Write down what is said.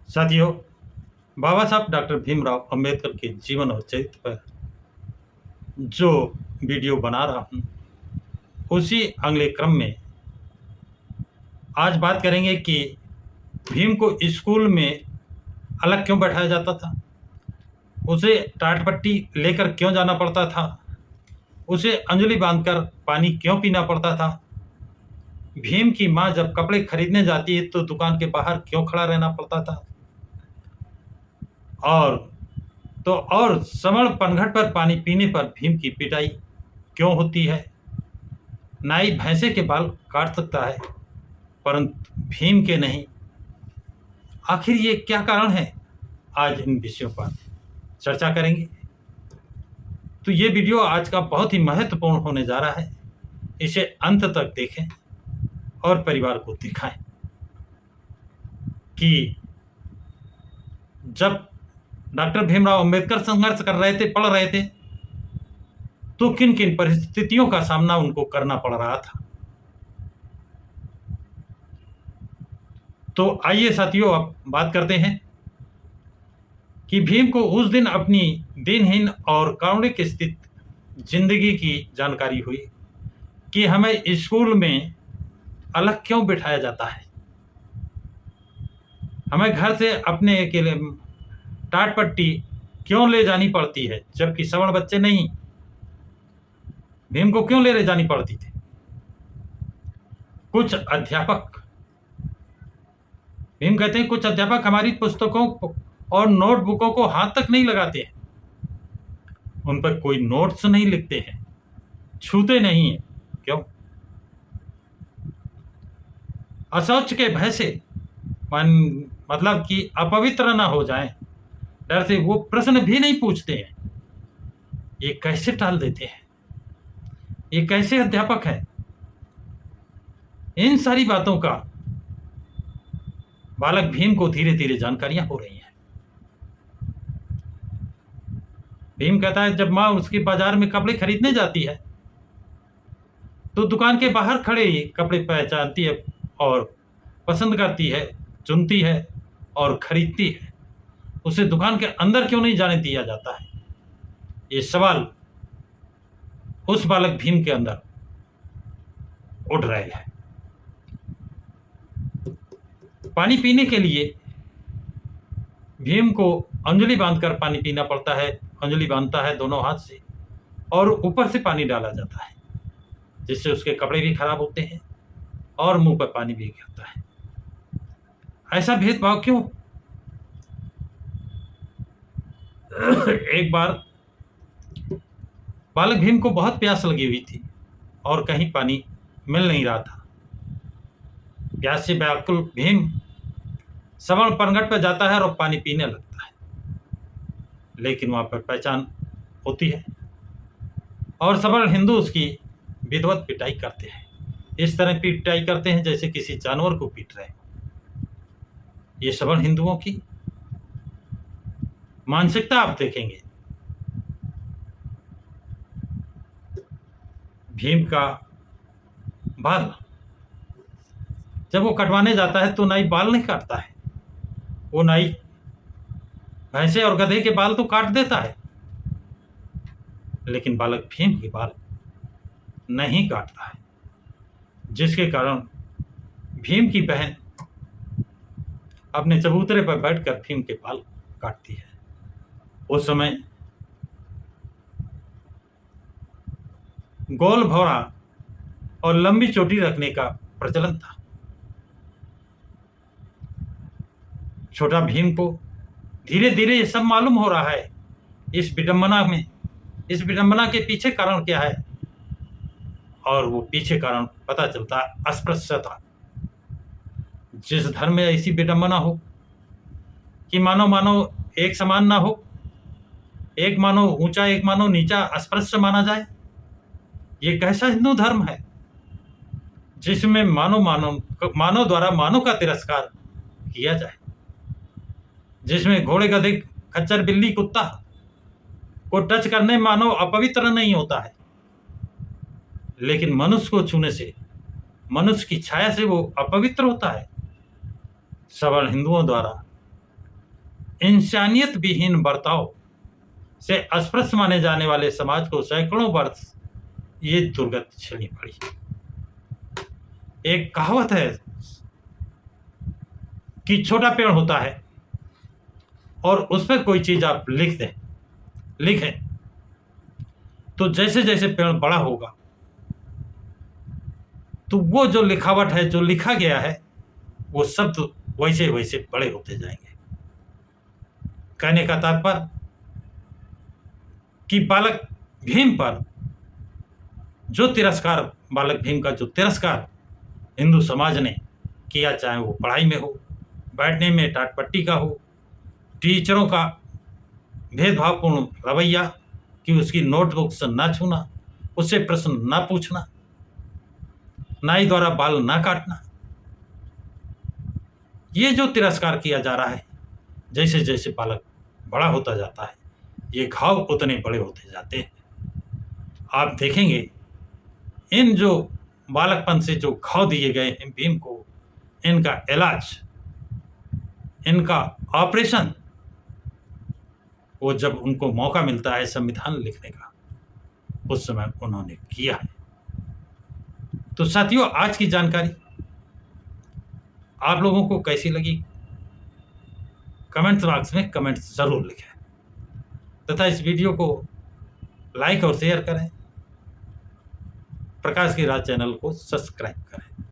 साथियों, बाबा साहब डॉक्टर भीमराव अंबेडकर के जीवन और चरित्र पर जो वीडियो बना रहा हूँ, उसी अगले क्रम में आज बात करेंगे कि भीम को स्कूल में अलग क्यों बैठाया जाता था, उसे टाट पट्टी लेकर क्यों जाना पड़ता था, उसे अंजलि बांधकर पानी क्यों पीना पड़ता था, भीम की माँ जब कपड़े खरीदने जाती है तो दुकान के बाहर क्यों खड़ा रहना पड़ता था, और समण पनघट पर पानी पीने पर भीम की पिटाई क्यों होती है। नाई भैंसे के बाल काट सकता है परंतु भीम के नहीं। आखिर ये क्या कारण है, आज इन विषयों पर चर्चा करेंगे। तो ये वीडियो आज का बहुत ही महत्वपूर्ण होने जा रहा है, इसे अंत तक देखें और परिवार को दिखाएं कि जब डॉक्टर भीमराव अंबेडकर संघर्ष कर रहे थे, पढ़ रहे थे, तो किन किन परिस्थितियों का सामना उनको करना पड़ रहा था। तो आइए साथियों, अब बात करते हैं कि भीम को उस दिन अपनी दिनहीन और कारुणिक स्थिति जिंदगी की जानकारी हुई कि हमें स्कूल में अलग क्यों बिठाया जाता है, हमें घर से अपने अकेले टाट पट्टी क्यों ले जानी पड़ती है, जबकि सवर्ण बच्चे नहीं। भीम को क्यों ले जानी पड़ती थी। कुछ अध्यापक, भीम कहते हैं, कुछ अध्यापक हमारी पुस्तकों और नोटबुकों को हाथ तक नहीं लगाते हैं, उन पर कोई नोट्स नहीं लिखते हैं, छूते नहीं है। क्यों? अशौच के भय से, मतलब कि अपवित्र ना हो जाएं, डर से वो प्रश्न भी नहीं पूछते हैं। ये कैसे टाल देते हैं, ये कैसे अध्यापक हैं। इन सारी बातों का बालक भीम को धीरे धीरे जानकारियां हो रही हैं। भीम कहता है, जब माँ उसकी बाजार में कपड़े खरीदने जाती है तो दुकान के बाहर खड़े ही कपड़े पहचानती है और पसंद करती है, चुनती है और खरीदती है। उसे दुकान के अंदर क्यों नहीं जाने दिया जाता है, ये सवाल उस बालक भीम के अंदर उठ रहे हैं। पानी पीने के लिए भीम को अंजलि बांधकर पानी पीना पड़ता है। अंजलि बांधता है दोनों हाथ से और ऊपर से पानी डाला जाता है, जिससे उसके कपड़े भी खराब होते हैं और मुंह पर पानी भी गिरता है। ऐसा भेदभाव क्यों? एक बार बालक भीम को बहुत प्यास लगी हुई थी और कहीं पानी मिल नहीं रहा था। प्यास से व्याकुल भीम सवर्ण पनघट पर जाता है और पानी पीने लगता है, लेकिन वहां पर पहचान होती है और सवर्ण हिंदू उसकी विधिवत पिटाई करते हैं। इस तरह पिटाई करते हैं जैसे किसी जानवर को पीट रहे हो। ये सवर्ण हिंदुओं की मानसिकता आप देखेंगे। भीम का बाल जब वो कटवाने जाता है तो नाई बाल नहीं काटता है, वो नाई भैंसे और गधे के बाल तो काट देता है, लेकिन बालक भीम के बाल नहीं काटता है, जिसके कारण भीम की बहन अपने चबूतरे पर बैठकर भीम के बाल काटती है। उस समय गोल भौरा और लंबी चोटी रखने का प्रचलन था। छोटा भीम को धीरे धीरे ये सब मालूम हो रहा है। इस विडंबना के पीछे कारण क्या है, और वो पीछे कारण पता चलता है अस्पृश्यता। जिस धर्म में ऐसी विडंबना हो कि मानव एक समान ना हो, एक मानव ऊंचा एक मानव नीचा, अस्पृश्य माना जाए, ये कैसा हिंदू धर्म है जिसमें मानव द्वारा मानव का तिरस्कार किया जाए, जिसमें घोड़े गधे खच्चर बिल्ली कुत्ता को टच करने मानव अपवित्र नहीं होता है, लेकिन मनुष्य को छूने से, मनुष्य की छाया से वो अपवित्र होता है। सवर्ण हिंदुओं द्वारा इंसानियत विहीन बर्ताव से अस्पृश्य माने जाने वाले समाज को सैकड़ों वर्ष ये दुर्गति झेलनी पड़ी। एक कहावत है कि छोटा पेड़ होता है और उस पर कोई चीज आप लिखें तो जैसे जैसे पेड़ बड़ा होगा तो वो जो लिखावट है, जो लिखा गया है, वो शब्द वैसे वैसे बड़े होते जाएंगे। कहने का तात्पर्य कि बालक भीम पर जो तिरस्कार, बालक भीम का जो तिरस्कार हिंदू समाज ने किया, चाहे वो पढ़ाई में हो, बैठने में टाटपट्टी का हो, टीचरों का भेदभावपूर्ण रवैया कि उसकी नोटबुक से ना छूना, उससे प्रश्न ना पूछना, नाई द्वारा बाल ना काटना, ये जो तिरस्कार किया जा रहा है, जैसे जैसे बालक बड़ा होता जाता है ये घाव उतने बड़े होते जाते हैं। आप देखेंगे इन जो बालकपन से जो घाव दिए गए हैं भीम को, इनका इलाज, इनका ऑपरेशन, वो जब उनको मौका मिलता है संविधान लिखने का, उस समय उन्होंने किया है। तो साथियों, आज की जानकारी आप लोगों को कैसी लगी, कमेंट बॉक्स में कमेंट जरूर लिखें तथा इस वीडियो को लाइक और शेयर करें। प्रकाश की राज चैनल को सब्सक्राइब करें।